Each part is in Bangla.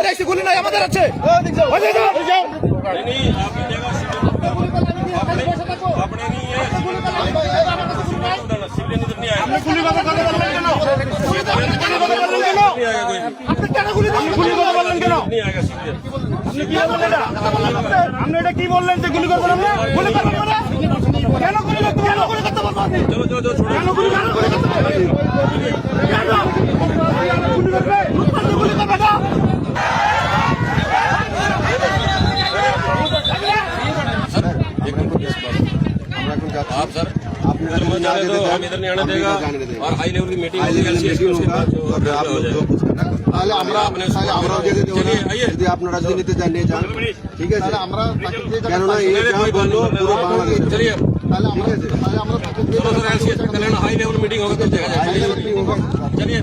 ऐसी गुली नहीं আমাদের আছে কি বললেন যে গুলি করবেন আমরা গুলি করবেন কেন গুলি কেন গুলি করতে বলবো কেন গুলি করতে গুলি করবে না आप सर जाने दो, हम इधर नहीं आने देगा और हाई लेवल की मीटिंग যদি আপনারা রাজনীতিতে জানিয়ে যান ঠিক আছে কেননা এই বললো পুরো বাংলাদেশ चलिए তাহলে আমরা चलो सर ऐसे कल्याण हाई लेवल मीटिंग होगा तब देखा जाएगा चलिए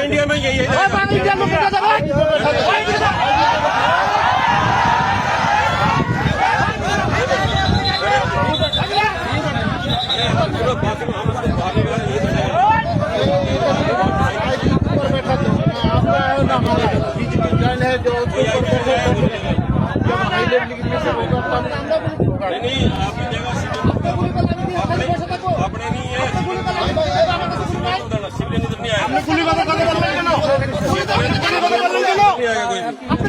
इंडिया में यही है नहीं आपकी जगह अपने नहीं है सिविलियन इधर नहीं आएगा গুলি কথা বললেন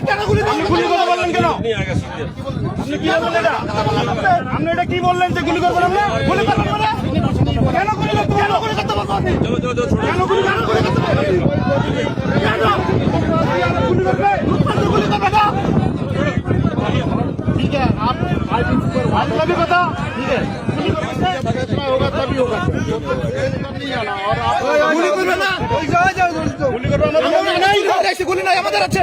কেন গুলি কথা বললেন কেন नहीं आएगा सिविलियन আপনি কি বললেন এটা আপনি এটা কি বললেন যে গুলি করবেন আমরা গুলি করবেন কেন গুলি করতে বলবো चलो কেন গুলি করতে কেন गुली करবে गुली करবে না ठीक है आप आपका भी पता ठीक है फैसला होगा तभी होगा नहीं आना और आप गुली करবে না ওই যাও গুলি করবে না नहीं ऐसी गुली नहीं আমাদের আছে